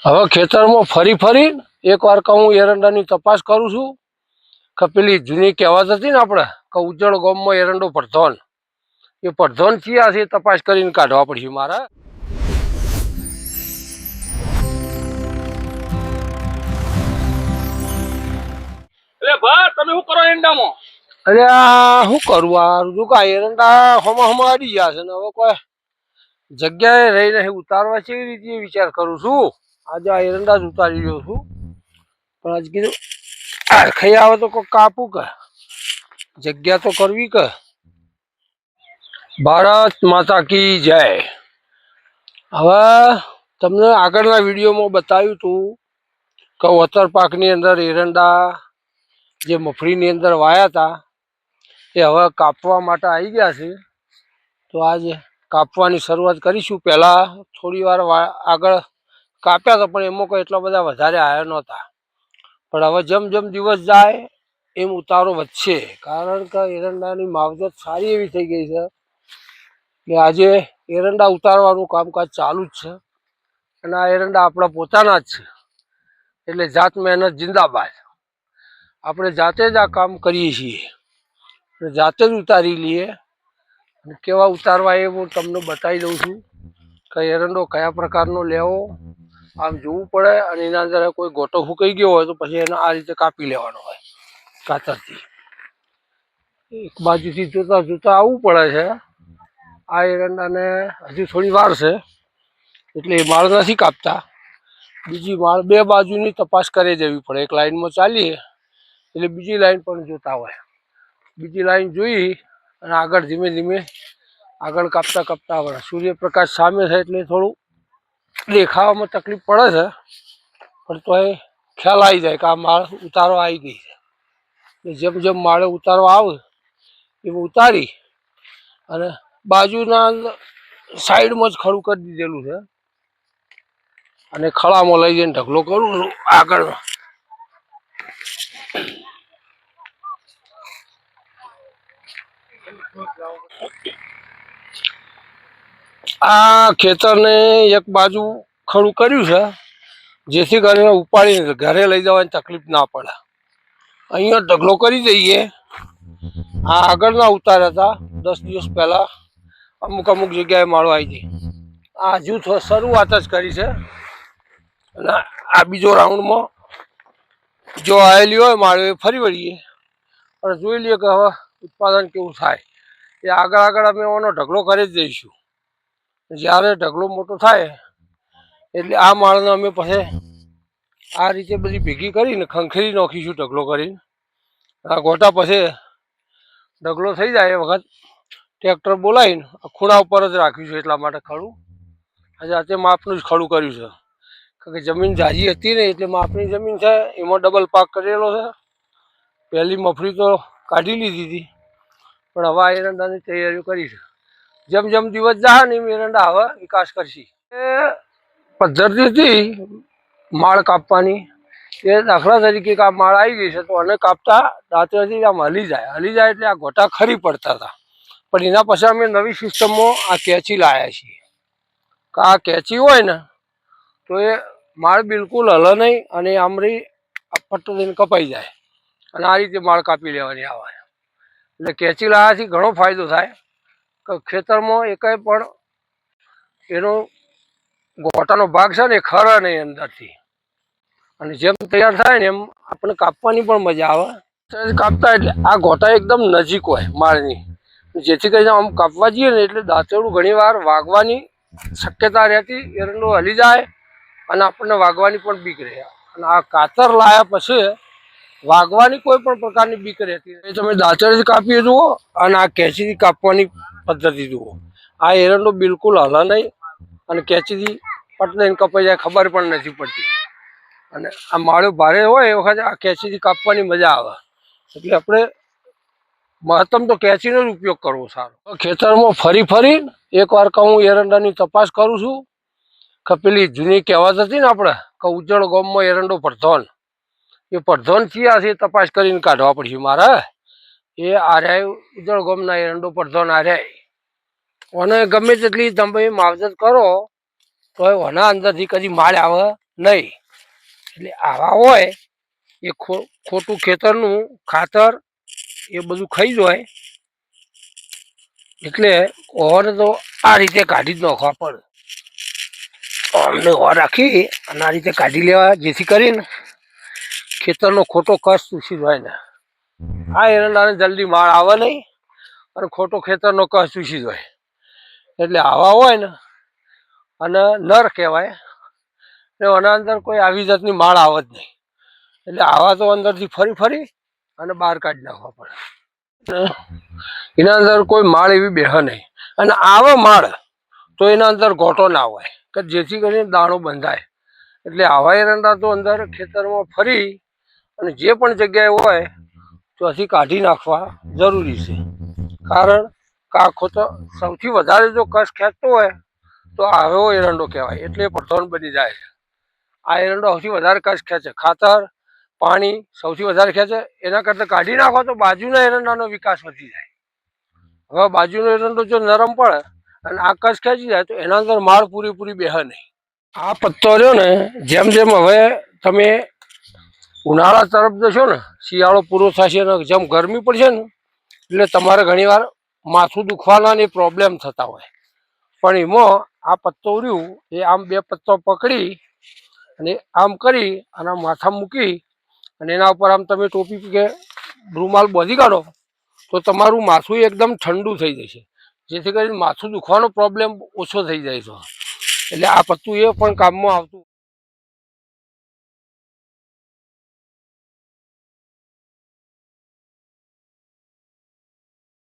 હવે ખેતરમાં ફરી ફરી એકવાર કહું એરંડાની તપાસ કરું છું કે પેલી જૂની કહેવત હતી ને આપણે કે ઉજ્જળ ગામમાં એરંડો પડધોન એ પડધોન થયા છે તપાસ કરીને કાઢવા પડશે મારે. એટલે ભા તમે શું કરો એરંડામાં? અરે આ શું કરું આ રૂકા એરંડા હમા હમા અડી ગયા છે ને હવે કોઈ જગ્યાએ રહી નહીં ઉતારવા છે એવી રીતે વિચાર કરું છું. આજે આ એરંડા જ ઉતારી રહ્યો છું પણ આજ કીધું ખાઈ આવે તો કોઈ કાપું કે જગ્યા તો કરવી કે. ભારત માતા કી જય. હવે તમને આગળના વિડીયોમાં બતાવ્યું હતું કે વતર પાકની અંદર એરંડા જે મફળીની અંદર વાયા હતા એ હવે કાપવા માટે આવી ગયા છે. તો આજે કાપવાની શરૂઆત કરીશું. પહેલાં થોડી વાર આગળ કાપ્યા હતા પણ એમાં કોઈ એટલા બધા વધારે આવ્યા નહોતા, પણ હવે જેમ જેમ દિવસ જાય એમ ઉતારો વધશે, કારણ કે એરંડાની માવજત સારી એવી થઈ ગઈ છે કે આજે એરંડા ઉતારવાનું કામકાજ ચાલુ જ છે. અને આ એરંડા આપણા પોતાના જ છે એટલે જાત મહેનત જિંદાબાદ. આપણે જાતે જ આ કામ કરીએ છીએ અને જાતે જ ઉતારી લઈએ. અને કેવા ઉતારવા એ હું તમને બતાવી દઉં છું કે એરંડો કયા પ્રકારનો લેવો, આમ જોવું પડે. અને એના અંદર કોઈ ગોટો ફૂંકાઈ ગયો હોય તો પછી એને આ રીતે કાપી લેવાનો હોય કાતરથી. એક બાજુથી જોતા જોતા આવવું પડે છે. આ એરંડાને હજુ થોડી વાર છે એટલે એ માળ નથી કાપતા, બીજી માળ બે બાજુની તપાસ કરી જવી પડે. એક લાઈનમાં ચાલીએ એટલે બીજી લાઈન પણ જોતા હોય, બીજી લાઈન જોઈ અને આગળ ધીમે ધીમે આગળ કાપતા કાપતા આવડે. સૂર્યપ્રકાશ સામે થાય એટલે થોડું દેખાવામાં તકલીફ પડે છે પણ તો એ ખ્યાલ આવી જાય કે આ માળ ઉતારો આવી ગઈ છે. જેમ જેમ માળે ઉતારો આવે એવું ઉતારી અને બાજુના સાઈડમાં જ ખડું કરી દીધેલું છે અને ખળામાં લઈ જઈને ઢગલો કરું છું આગળ. આ ખેતરને એક બાજુ ખડું કર્યું છે જેથી કરીને ઉપાડીને ઘરે લઈ જવાની તકલીફ ના પડે. અહીંયા ઢગલો કરી દઈએ. આ આગળના ઉતાર્યા હતા 10 દિવસ પહેલા, અમુક અમુક જગ્યાએ માળો આવી જાય. આ હજુ શરૂઆત જ કરી છે અને આ બીજો રાઉન્ડમાં જો આવેલી હોય માળો એ ફરી વળીએ અને જોઈ લઈએ કે હવે ઉત્પાદન કેવું થાય. એ આગળ આગળ અમે એનો ઢગલો કરી જ દઈશું. જ્યારે ઢગલો મોટો થાય એટલે આ માળને અમે પછી આ રીતે બધી ભેગી કરીને ખંખેરી નાખીશું ઢગલો કરીને. આ ગોટા પછી ઢગલો થઈ જાય એ વખત ટ્રેક્ટર બોલાવીને ખૂણા ઉપર જ રાખ્યું છે. એટલા માટે ખડું આજે જાતે માપનું જ ખડું કર્યું છે, કારણ કે જમીન ઝાઝી હતી ને એટલે માપની જમીન છે. એમાં ડબલ પાક કરેલો છે. પહેલી મફળી તો કાઢી લીધી હતી પણ હવે આ એરંડાની તૈયારીઓ કરી છે. જેમ જેમ દિવસ જાય ને એમ એરંડા હવે વિકાસ કરશે. એ પદ્ધતિ હતી માળ કાપવાની, એ દાખલા તરીકે કે આ માળ આવી ગઈ છે તો આને કાપતા દાંતેથી આમ હલી જાય એટલે આ ગોટા ખરી પડતા હતા. પણ એના પછી અમે નવી સિસ્ટમમાં આ કેચી લાવ્યા છીએ કે આ કેચી હોય ને તો એ માળ બિલકુલ હલે નહીં અને આમરી પટ્ટો દઈને કપાઈ જાય અને આ રીતે માળ કાપી લેવાની આવે. એટલે કેચી લાવવાથી ઘણો ફાયદો થાય કે ખેતરમાં એકાઈ પણ એનો ગોટાનો ભાગ છે ને એ ખરે નહીં અંદરથી. અને જેમ તૈયાર થાય ને એમ આપણે કાપવાની પણ મજા આવે. કાપતા એટલે આ ગોટા એકદમ નજીક હોય માળની, જેથી કરીને આમ કાપવા જઈએ ને એટલે દાંતરડું ઘણી વાર વાગવાની શક્યતા રહેતી. એરંડો હલી જાય અને આપણને વાગવાની પણ બીક રહે. અને આ કાતર લાયા પછી વાગવાની કોઈ પણ પ્રકારની બીક રહેતી નહીં. તમે દાંતરથી કાપીએ જુઓ અને આ કેંચીથી કાપવાની પદ્ધતિ જુઓ. આ એરંડો બિલકુલ હલે નહીં અને કેંચીથી પટ દઈને કપાઈ જાય, ખબર પણ નથી પડતી. અને આ માળો ભારે હોય એ વખતે આ કેંચીથી કાપવાની મજા આવે. એટલે આપણે મહત્તમ તો કેંચીનો જ ઉપયોગ કરવો સારો. ખેતરમાં ફરી ફરી એકવાર કહું એરંડાની તપાસ કરું છું કે પેલી જૂની કહેવત હતી ને આપણે કે ઉજ્જળ ગામમાં એરંડો પડધોન, એ પડધોન થયા છે તપાસ કરીને કાઢવા પડશે મારે. એ આર્યાય ઉજ્જળ ગામના એરંડો પડધોન આર્યાય. અને ગમે તેટલી તમે માવજત કરો તો એના અંદરથી કદી માળ આવે નહીં. એટલે આવા હોય એ ખોટું ખેતરનું ખાતર એ બધું ખાઈ જાય. એટલે ઓવરને તો આ રીતે કાઢી જ નાખવા પડે. અમને ઓર રાખી અને આ રીતે કાઢી લેવા, જેથી કરીને ખેતરનો ખોટો કસ ચૂસી જાય ને. આ એરંડાને જલ્દી માળ આવે નહીં અને ખોટો ખેતરનો કસ ચૂસી જાય. એટલે આવા હોય ને અને નર કહેવાય ને આના અંદર કોઈ આવી જાતની માળ આવે જ નહીં. એટલે આવા તો અંદરથી ફરી ફરી અને બહાર કાઢી નાખવા પડે. એના અંદર કોઈ માળ એવી બેહે નહીં. અને આવા માળ તો એના અંદર ગોટો ના હોય કે જેથી કરીને દાણો બંધાય. એટલે આવા એરંડા તો અંદર ખેતરમાં ફરી અને જે પણ જગ્યાએ હોય ત્યાંથી કાઢી નાખવા જરૂરી છે. કારણ કે આખો તો સૌથી વધારે જો કસ ખેંચતો હોય તો આવો એરંડો કહેવાય. એટલે પ્રધાન બની જાય છે. આ એરંડો સૌથી વધારે કસ ખેંચે. ખાતર પાણી સૌથી વધારે ખેંચે. એના કરતાં કાઢી નાખો તો બાજુના એરંડાનો વિકાસ વધી જાય. હવે બાજુનો એરંડો જો નરમ પડે અને આ કસ ખેંચી જાય તો એના અંદર માળ પૂરેપૂરી બેહે નહીં. આ પત્તો રહ્યો ને જેમ જેમ હવે તમે ઉનાળા તરફ જશો ને, શિયાળો પૂરો થશે ને જેમ ગરમી પડશે ને એટલે તમારે ઘણીવાર માથું દુખવાના ને પ્રોબ્લેમ થતા હોય. પણ એમાં આ પત્તો રહ્યું એ આમ બે પત્તો પકડી અને આમ કરી અને માથા મૂકી અને એના ઉપર આમ તમે ટોપી કે રૂમાલ બાંધી કાઢો તો તમારું માથું એકદમ ઠંડુ થઈ જશે. જેથી કરીને માથું દુખવાનો પ્રોબ્લેમ ઓછો થઈ જાય છે. એટલે આ પત્તું એ પણ કામમાં આવતું.